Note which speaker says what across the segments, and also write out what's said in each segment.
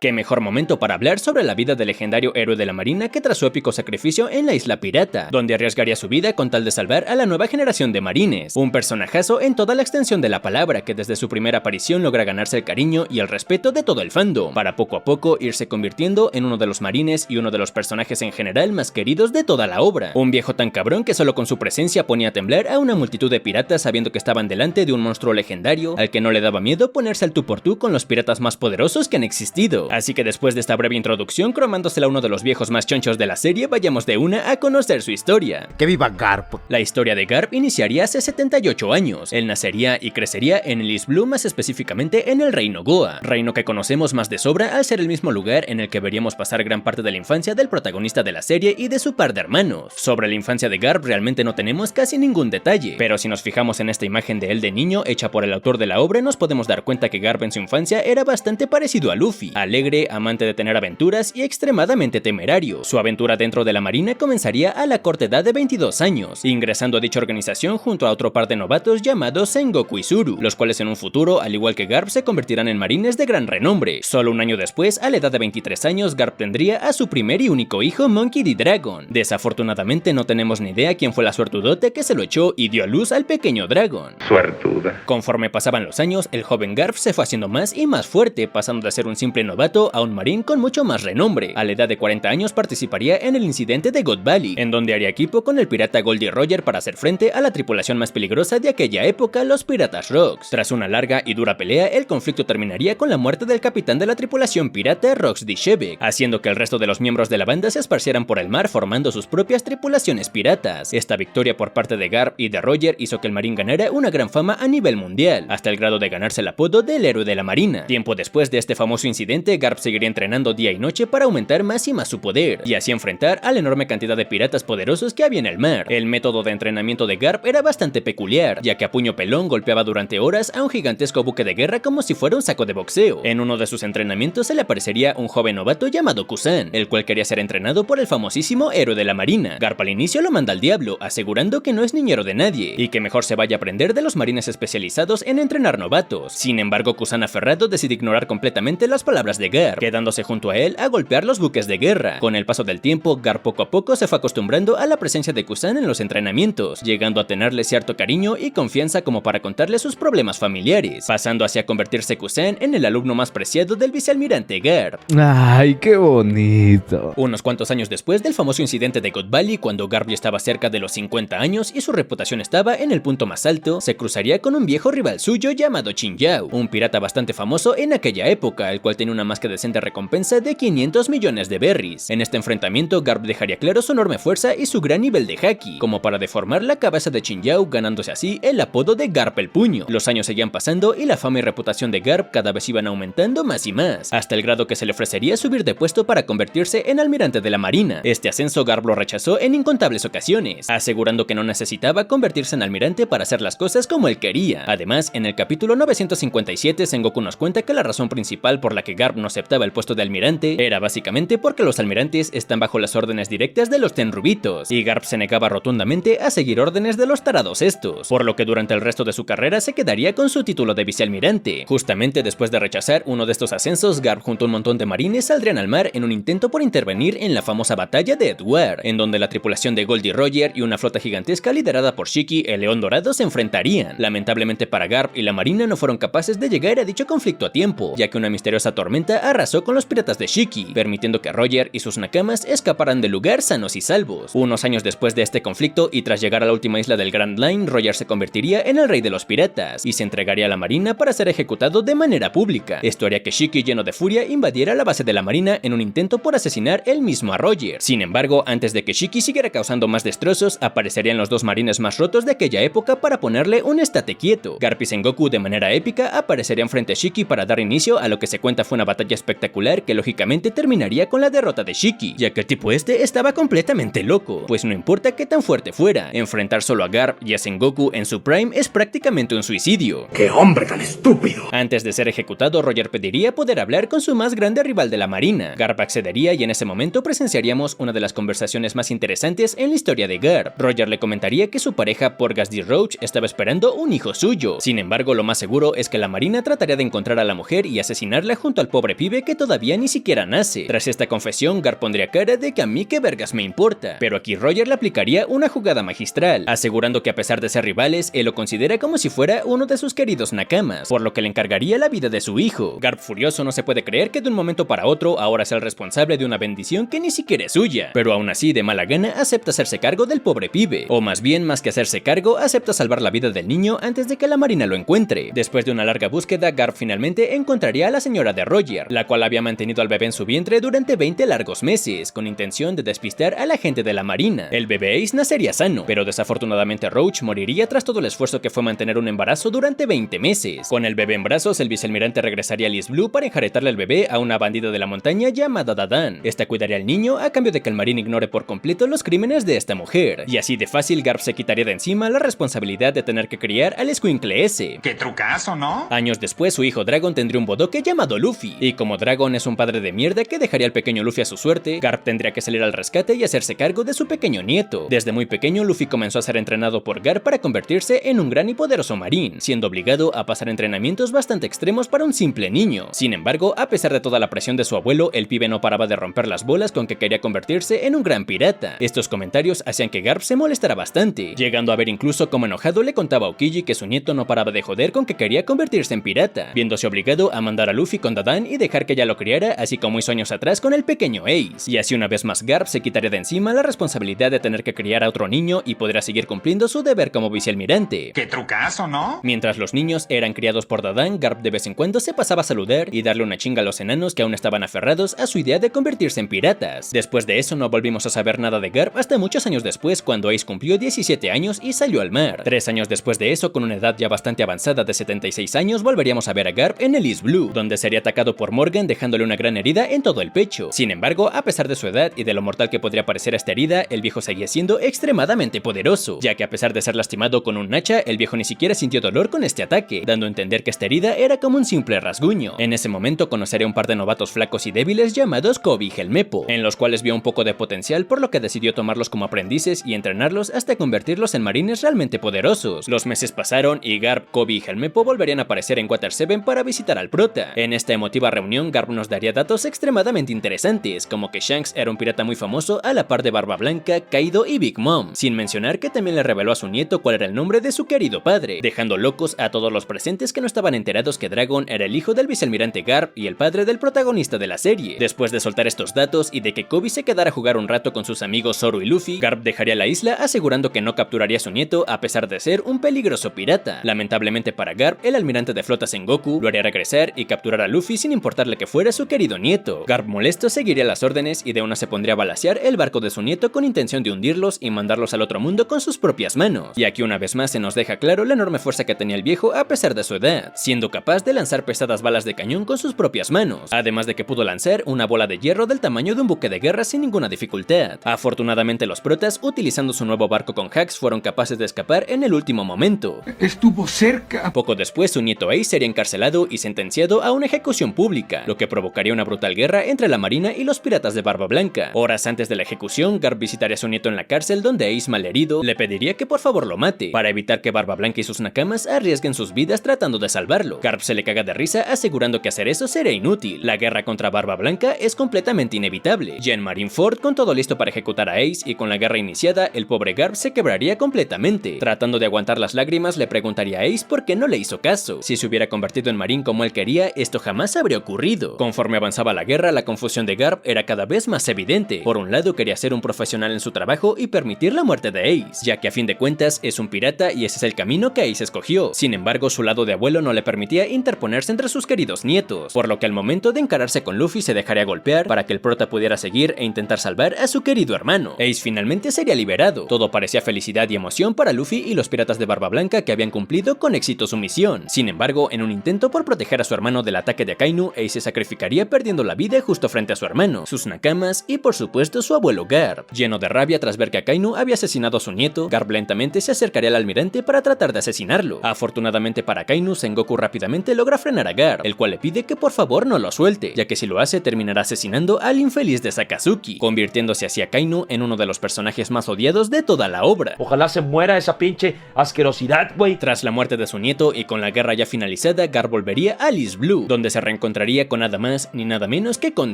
Speaker 1: Qué mejor momento para hablar sobre la vida del legendario héroe de la marina que tras su épico sacrificio en la isla pirata, donde arriesgaría su vida con tal de salvar a la nueva generación de marines. Un personajazo en toda la extensión de la palabra que desde su primera aparición logra ganarse el cariño y el respeto de todo el fandom, para poco a poco irse convirtiendo en uno de los marines y uno de los personajes en general más queridos de toda la obra. Un viejo tan cabrón que solo con su presencia ponía a temblar a una multitud de piratas sabiendo que estaban delante de un monstruo legendario al que no le daba miedo ponerse al tú por tú con los piratas más poderosos que han existido. Así que después de esta breve introducción, cromándosela a uno de los viejos más chonchos de la serie, vayamos de una a conocer su historia.
Speaker 2: ¡Que viva Garp!
Speaker 1: La historia de Garp iniciaría hace 78 años. Él nacería y crecería en el East Blue, más específicamente en el Reino Goa, reino que conocemos más de sobra al ser el mismo lugar en el que veríamos pasar gran parte de la infancia del protagonista de la serie y de su par de hermanos. Sobre la infancia de Garp realmente no tenemos casi ningún detalle, pero si nos fijamos en esta imagen de él de niño hecha por el autor de la obra, nos podemos dar cuenta que Garp en su infancia era bastante parecido a Luffy, alegre, amante de tener aventuras y extremadamente temerario. Su aventura dentro de la marina comenzaría a la corta edad de 22 años, ingresando a dicha organización junto a otro par de novatos llamados Sengoku y Zuru, los cuales en un futuro, al igual que Garp, se convertirán en marines de gran renombre. Solo un año después, a la edad de 23 años, Garp tendría a su primer y único hijo, Monkey D. Dragon. Desafortunadamente no tenemos ni idea quién fue la suertudote que se lo echó y dio a luz al pequeño Dragon.
Speaker 3: Suertuda.
Speaker 1: Conforme pasaban los años, el joven Garp se fue haciendo más y más fuerte, pasando de ser un simple novato a un marín con mucho más renombre. A la edad de 40 años participaría en el incidente de God Valley, en donde haría equipo con el pirata Goldie Roger para hacer frente a la tripulación más peligrosa de aquella época, los piratas Rocks. Tras una larga y dura pelea, el conflicto terminaría con la muerte del capitán de la tripulación pirata, Rox D. Shebek, haciendo que el resto de los miembros de la banda se esparcieran por el mar formando sus propias tripulaciones piratas. Esta victoria por parte de Garp y de Roger hizo que el marín ganara una gran fama a nivel mundial, hasta el grado de ganarse el apodo del héroe de la marina. Tiempo después de este famoso incidente, Garp seguiría entrenando día y noche para aumentar más y más su poder, y así enfrentar a la enorme cantidad de piratas poderosos que había en el mar. El método de entrenamiento de Garp era bastante peculiar, ya que a puño pelón golpeaba durante horas a un gigantesco buque de guerra como si fuera un saco de boxeo. En uno de sus entrenamientos se le aparecería un joven novato llamado Kusan, el cual quería ser entrenado por el famosísimo héroe de la marina. Garp al inicio lo manda al diablo, asegurando que no es niñero de nadie, y que mejor se vaya a aprender de los marines especializados en entrenar novatos. Sin embargo, Kusan aferrado decide ignorar completamente las palabras de Garp, quedándose junto a él a golpear los buques de guerra. Con el paso del tiempo, Garp poco a poco se fue acostumbrando a la presencia de Kusan en los entrenamientos, llegando a tenerle cierto cariño y confianza como para contarle sus problemas familiares, pasando así a convertirse Kusan en el alumno más preciado del vicealmirante Garp.
Speaker 2: ¡Ay, qué bonito!
Speaker 1: Unos cuantos años después del famoso incidente de God Valley, cuando Garp ya estaba cerca de los 50 años y su reputación estaba en el punto más alto, se cruzaría con un viejo rival suyo llamado Chin Yao, un pirata bastante famoso en aquella época, el cual tenía una más que decente recompensa de 500 millones de berries. En este enfrentamiento, Garp dejaría claro su enorme fuerza y su gran nivel de haki, como para deformar la cabeza de Chin Yao, ganándose así el apodo de Garp el Puño. Los años seguían pasando y la fama y reputación de Garp cada vez iban aumentando más y más, hasta el grado que se le ofrecería subir de puesto para convertirse en almirante de la marina. Este ascenso Garp lo rechazó en incontables ocasiones, asegurando que no necesitaba convertirse en almirante para hacer las cosas como él quería. Además, en el capítulo 957, Sengoku nos cuenta que la razón principal por la que Garp no aceptaba el puesto de almirante era básicamente porque los almirantes están bajo las órdenes directas de los Tenrubitos, y Garp se negaba rotundamente a seguir órdenes de los tarados estos, por lo que durante el resto de su carrera se quedaría con su título de vicealmirante. Justamente después de rechazar uno de estos ascensos, Garp junto a un montón de marines saldrían al mar en un intento por intervenir en la famosa batalla de Edward, en donde la tripulación de Goldie Roger y una flota gigantesca liderada por Shiki, el León Dorado, se enfrentarían. Lamentablemente para Garp y la marina no fueron capaces de llegar a dicho conflicto a tiempo, ya que una misteriosa tormenta arrasó con los piratas de Shiki, permitiendo que Roger y sus nakamas escaparan del lugar sanos y salvos. Unos años después de este conflicto y tras llegar a la última isla del Grand Line, Roger se convertiría en el rey de los piratas y se entregaría a la marina para ser ejecutado de manera pública. Esto haría que Shiki, lleno de furia, invadiera la base de la marina en un intento por asesinar él mismo a Roger. Sin embargo, antes de que Shiki siguiera causando más destrozos, aparecerían los dos marines más rotos de aquella época para ponerle un estate quieto. Garp y Sengoku de manera épica aparecerían frente a Shiki para dar inicio a lo que se cuenta fue una batalla espectacular que lógicamente terminaría con la derrota de Shiki, ya que el tipo este estaba completamente loco, pues no importa qué tan fuerte fuera, enfrentar solo a Garp y a Sengoku en su prime es prácticamente un suicidio.
Speaker 3: ¡Qué hombre tan estúpido!
Speaker 1: Antes de ser ejecutado, Roger pediría poder hablar con su más grande rival de la marina. Garp accedería y en ese momento presenciaríamos una de las conversaciones más interesantes en la historia de Garp. Roger le comentaría que su pareja Porgas D. Roach estaba esperando un hijo suyo. Sin embargo, lo más seguro es que la marina trataría de encontrar a la mujer y asesinarla junto al pobre pobre pibe que todavía ni siquiera nace. Tras esta confesión, Garp pondría cara de que a mí qué vergas me importa, pero aquí Roger le aplicaría una jugada magistral, asegurando que a pesar de ser rivales, él lo considera como si fuera uno de sus queridos nakamas, por lo que le encargaría la vida de su hijo. Garp furioso no se puede creer que de un momento para otro ahora sea el responsable de una bendición que ni siquiera es suya, pero aún así de mala gana acepta hacerse cargo del pobre pibe, o más bien más que hacerse cargo, acepta salvar la vida del niño antes de que la marina lo encuentre. Después de una larga búsqueda, Garp finalmente encontraría a la señora de Roger, la cual había mantenido al bebé en su vientre durante 20 largos meses, con intención de despistar a la gente de la marina. El bebé Ace nacería sano, pero desafortunadamente Roach moriría tras todo el esfuerzo que fue mantener un embarazo durante 20 meses. Con el bebé en brazos, el vicealmirante regresaría a East Blue para enjaretarle al bebé a una bandida de la montaña llamada Dadan. Esta cuidaría al niño a cambio de que el marín ignore por completo los crímenes de esta mujer, y así de fácil Garp se quitaría de encima la responsabilidad de tener que criar al escuincle ese.
Speaker 4: ¡Qué trucazo!, ¿no?
Speaker 1: Años después, su hijo Dragon tendría un bodoque llamado Luffy, y como Dragon es un padre de mierda que dejaría al pequeño Luffy a su suerte, Garp tendría que salir al rescate y hacerse cargo de su pequeño nieto. Desde muy pequeño, Luffy comenzó a ser entrenado por Garp para convertirse en un gran y poderoso marín, siendo obligado a pasar entrenamientos bastante extremos para un simple niño. Sin embargo, a pesar de toda la presión de su abuelo, el pibe no paraba de romper las bolas con que quería convertirse en un gran pirata. Estos comentarios hacían que Garp se molestara bastante, llegando a ver incluso como enojado le contaba a Aokiji que su nieto no paraba de joder con que quería convertirse en pirata, viéndose obligado a mandar a Luffy con Dadan y dejar que ella lo criara, así como hizo años atrás con el pequeño Ace. Y así una vez más Garp se quitaría de encima la responsabilidad de tener que criar a otro niño y podrá seguir cumpliendo su deber como vicealmirante.
Speaker 4: ¡Qué trucazo!, ¿no?
Speaker 1: Mientras los niños eran criados por Dadan, Garp de vez en cuando se pasaba a saludar y darle una chinga a los enanos que aún estaban aferrados a su idea de convertirse en piratas. Después de eso no volvimos a saber nada de Garp hasta muchos años después, cuando Ace cumplió 17 años y salió al mar. 3 años después de eso, con una edad ya bastante avanzada de 76 años, volveríamos a ver a Garp en el East Blue, donde sería atacado por Morgan dejándole una gran herida en todo el pecho. Sin embargo, a pesar de su edad y de lo mortal que podría parecer esta herida, el viejo seguía siendo extremadamente poderoso, ya que a pesar de ser lastimado con un hacha, el viejo ni siquiera sintió dolor con este ataque, dando a entender que esta herida era como un simple rasguño. En ese momento conocería un par de novatos flacos y débiles llamados Kobe y Helmeppo, en los cuales vio un poco de potencial, por lo que decidió tomarlos como aprendices y entrenarlos hasta convertirlos en marines realmente poderosos. Los meses pasaron y Garp, Kobe y Helmeppo volverían a aparecer en Water 7 para visitar al prota. En esta emotiva reunión, Garp nos daría datos extremadamente interesantes, como que Shanks era un pirata muy famoso a la par de Barba Blanca, Kaido y Big Mom, sin mencionar que también le reveló a su nieto cuál era el nombre de su querido padre, dejando locos a todos los presentes que no estaban enterados que Dragon era el hijo del vicealmirante Garp y el padre del protagonista de la serie. Después de soltar estos datos y de que Kobe se quedara a jugar un rato con sus amigos Zoro y Luffy, Garp dejaría la isla asegurando que no capturaría a su nieto a pesar de ser un peligroso pirata. Lamentablemente para Garp, el almirante de flota Sengoku lo haría regresar y capturar a Luffy sin importarle que fuera su querido nieto. Garp molesto seguiría las órdenes y de una se pondría a balacear el barco de su nieto con intención de hundirlos y mandarlos al otro mundo con sus propias manos. Y aquí una vez más se nos deja claro la enorme fuerza que tenía el viejo a pesar de su edad, siendo capaz de lanzar pesadas balas de cañón con sus propias manos, además de que pudo lanzar una bola de hierro del tamaño de un buque de guerra sin ninguna dificultad. Afortunadamente los protas, utilizando su nuevo barco con hacks, fueron capaces de escapar en el último momento.
Speaker 3: Estuvo cerca.
Speaker 1: Poco después su nieto Ace sería encarcelado y sentenciado a una ejecución pública, lo que provocaría una brutal guerra entre la marina y los piratas de Barba Blanca. Horas antes de la ejecución, Garp visitaría a su nieto en la cárcel, donde Ace, malherido, le pediría que por favor lo mate, para evitar que Barba Blanca y sus nakamas arriesguen sus vidas tratando de salvarlo. Garp se le caga de risa, asegurando que hacer eso sería inútil. La guerra contra Barba Blanca es completamente inevitable. Ya en Marineford, con todo listo para ejecutar a Ace y con la guerra iniciada, el pobre Garp se quebraría completamente. Tratando de aguantar las lágrimas, le preguntaría a Ace por qué no le hizo caso. Si se hubiera convertido en marín como él quería, esto jamás habría ocurrido. Conforme avanzaba la guerra, la confusión de Garp era cada vez más evidente. Por un lado, quería ser un profesional en su trabajo y permitir la muerte de Ace, ya que a fin de cuentas es un pirata y ese es el camino que Ace escogió. Sin embargo, su lado de abuelo no le permitía interponerse entre sus queridos nietos, por lo que al momento de encararse con Luffy se dejaría golpear para que el prota pudiera seguir e intentar salvar a su querido hermano. Ace finalmente sería liberado. Todo parecía felicidad y emoción para Luffy y los piratas de Barba Blanca, que habían cumplido con éxito su misión. Sin embargo, en un intento por proteger a su hermano del ataque de Akainu, Ace se sacrificaría perdiendo la vida justo frente a su hermano, sus nakamas y por supuesto su abuelo Garp. Lleno de rabia tras ver que Akainu había asesinado a su nieto, Garp lentamente se acercaría al almirante para tratar de asesinarlo. Afortunadamente para Akainu, Sengoku rápidamente logra frenar a Garp, el cual le pide que por favor no lo suelte, ya que si lo hace terminará asesinando al infeliz de Sakazuki, convirtiéndose así Akainu en uno de los personajes más odiados de toda la obra.
Speaker 5: Ojalá se muera esa pinche asquerosidad, güey.
Speaker 1: Tras la muerte de su nieto y con la guerra ya finalizada, Garp volvería a East Blue, donde se reencontraría encontraría con nada más ni nada menos que con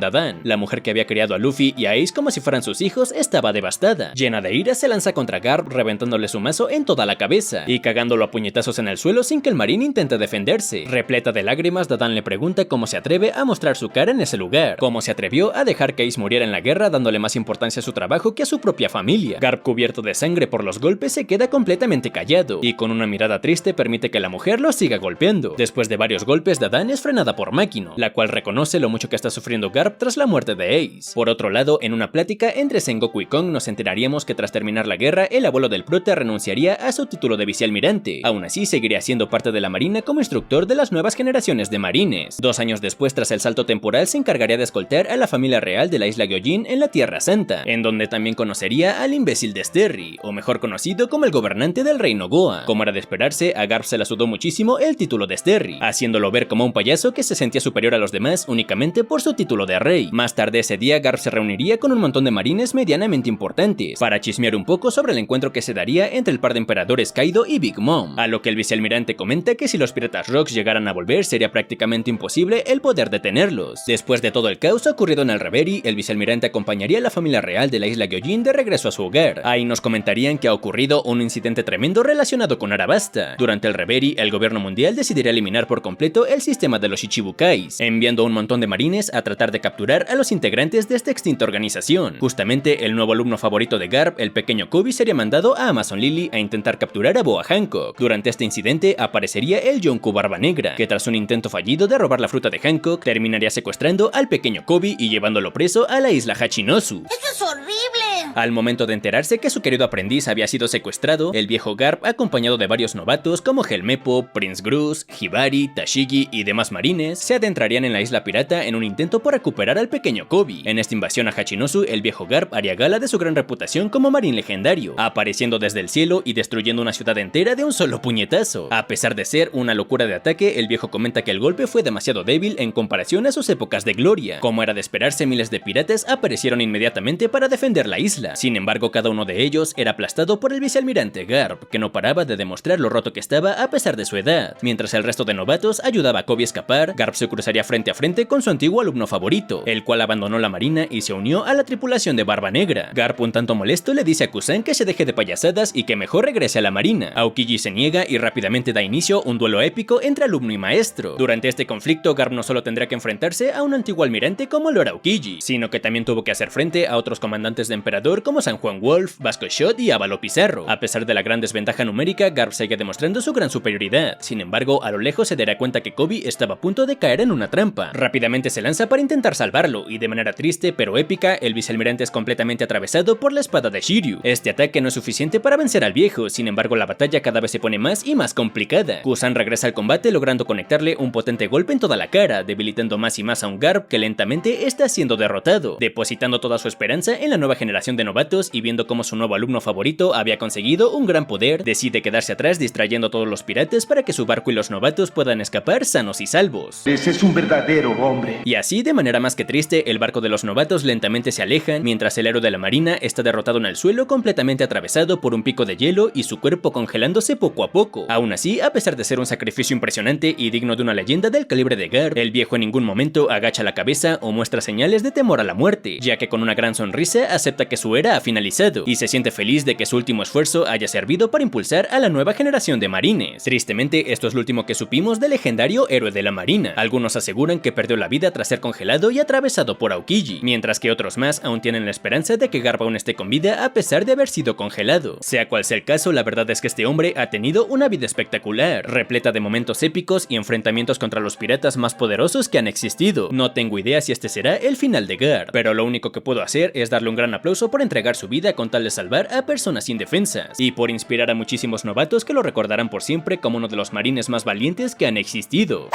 Speaker 1: Dadan. La mujer que había criado a Luffy y a Ace como si fueran sus hijos estaba devastada. Llena de ira se lanza contra Garp reventándole su mazo en toda la cabeza y cagándolo a puñetazos en el suelo sin que el marín intente defenderse. Repleta de lágrimas, Dadan le pregunta cómo se atreve a mostrar su cara en ese lugar, cómo se atrevió a dejar que Ace muriera en la guerra dándole más importancia a su trabajo que a su propia familia. Garp, cubierto de sangre por los golpes, se queda completamente callado y con una mirada triste permite que la mujer lo siga golpeando. Después de varios golpes, Dadan es frenada por Makino, la cual reconoce lo mucho que está sufriendo Garp tras la muerte de Ace. Por otro lado, en una plática entre Sengoku y Kong nos enteraríamos que tras terminar la guerra, el abuelo del prota renunciaría a su título de vicealmirante. Aún así, seguiría siendo parte de la marina como instructor de las nuevas generaciones de marines. 2 años después, tras el salto temporal, se encargaría de escoltar a la familia real de la isla Gyojin en la Tierra Santa, en donde también conocería al imbécil Desterry, o mejor conocido como el gobernante del reino Goa. Como era de esperarse, a Garp se la sudó muchísimo el título de Desterry, haciéndolo ver como un payaso que se sentía superior a los demás únicamente por su título de rey. Más tarde ese día, Garp se reuniría con un montón de marines medianamente importantes para chismear un poco sobre el encuentro que se daría entre el par de emperadores Kaido y Big Mom, a lo que el vicealmirante comenta que si los piratas Rocks llegaran a volver sería prácticamente imposible el poder detenerlos. Después de todo el caos ocurrido en el Reverie, el vicealmirante acompañaría a la familia real de la isla Gyojin de regreso a su hogar. Ahí nos comentarían que ha ocurrido un incidente tremendo relacionado con Arabasta. Durante el Reverie, el gobierno mundial decidiría eliminar por completo el sistema de los Ichibukais, enviando a un montón de marines a tratar de capturar a los integrantes de esta extinta organización. Justamente el nuevo alumno favorito de Garp, el pequeño Kobe, sería mandado a Amazon Lily a intentar capturar a Boa Hancock. Durante este incidente aparecería el Yonkou Barba Negra, que tras un intento fallido de robar la fruta de Hancock, terminaría secuestrando al pequeño Kobe y llevándolo preso a la isla Hachinosu.
Speaker 5: ¡Eso es horrible!
Speaker 1: Al momento de enterarse que su querido aprendiz había sido secuestrado, el viejo Garp, acompañado de varios novatos como Helmeppo, Prince Gruz, Hibari, Tashigi y demás marines, se adentrarían en la isla pirata en un intento por recuperar al pequeño Kobe. En esta invasión a Hachinosu, el viejo Garp haría gala de su gran reputación como marín legendario, apareciendo desde el cielo y destruyendo una ciudad entera de un solo puñetazo. A pesar de ser una locura de ataque, el viejo comenta que el golpe fue demasiado débil en comparación a sus épocas de gloria. Como era de esperarse, miles de piratas aparecieron inmediatamente para defender la isla. Sin embargo, cada uno de ellos era aplastado por el vicealmirante Garp, que no paraba de demostrar lo roto que estaba a pesar de su edad. Mientras el resto de novatos ayudaba a Kobe a escapar, Garp se cruzaría frente a frente con su antiguo alumno favorito, el cual abandonó la marina y se unió a la tripulación de Barba Negra. Garp, un tanto molesto, le dice a Kusan que se deje de payasadas y que mejor regrese a la marina. Aokiji se niega y rápidamente da inicio un duelo épico entre alumno y maestro. Durante este conflicto, Garp no solo tendrá que enfrentarse a un antiguo almirante como Lord Aokiji, sino que también tuvo que hacer frente a otros comandantes de emperador como San Juan Wolf, Vasco Shot y Ávalo Pizarro. A pesar de la gran desventaja numérica, Garp sigue demostrando su gran superioridad. Sin embargo, a lo lejos se dará cuenta que Kobe estaba a punto de caer en una trampa. Rápidamente se lanza para intentar salvarlo y de manera triste pero épica, el vicealmirante es completamente atravesado por la espada de Shiryu. Este ataque no es suficiente para vencer al viejo, sin embargo la batalla cada vez se pone más y más complicada. Kusan regresa al combate logrando conectarle un potente golpe en toda la cara, debilitando más y más a un Garp que lentamente está siendo derrotado, depositando toda su esperanza en la nueva generación de novatos y viendo cómo su nuevo alumno favorito había conseguido un gran poder, decide quedarse atrás distrayendo a todos los piratas para que su barco y los novatos puedan escapar sanos y salvos.
Speaker 3: Ese es un verdadero hombre.
Speaker 1: Y así, de manera más que triste, el barco de los novatos lentamente se aleja, mientras el héroe de la marina está derrotado en el suelo completamente atravesado por un pico de hielo y su cuerpo congelándose poco a poco. Aún así, a pesar de ser un sacrificio impresionante y digno de una leyenda del calibre de Garp, el viejo en ningún momento agacha la cabeza o muestra señales de temor a la muerte, ya que con una gran sonrisa acepta que su era ha finalizado y se siente feliz de que su último esfuerzo haya servido para impulsar a la nueva generación de marines. Tristemente, esto es lo último que supimos del legendario héroe de la marina. Algunos aseguran que perdió la vida tras ser congelado y atravesado por Aokiji, mientras que otros más aún tienen la esperanza de que Garp aún esté con vida a pesar de haber sido congelado. Sea cual sea el caso, la verdad es que este hombre ha tenido una vida espectacular, repleta de momentos épicos y enfrentamientos contra los piratas más poderosos que han existido. No tengo idea si este será el final de Garp, pero lo único que puedo hacer es darle un gran aplauso por entregar su vida con tal de salvar a personas indefensas, y por inspirar a muchísimos novatos que lo recordarán por siempre como uno de los marines más valientes que han existido.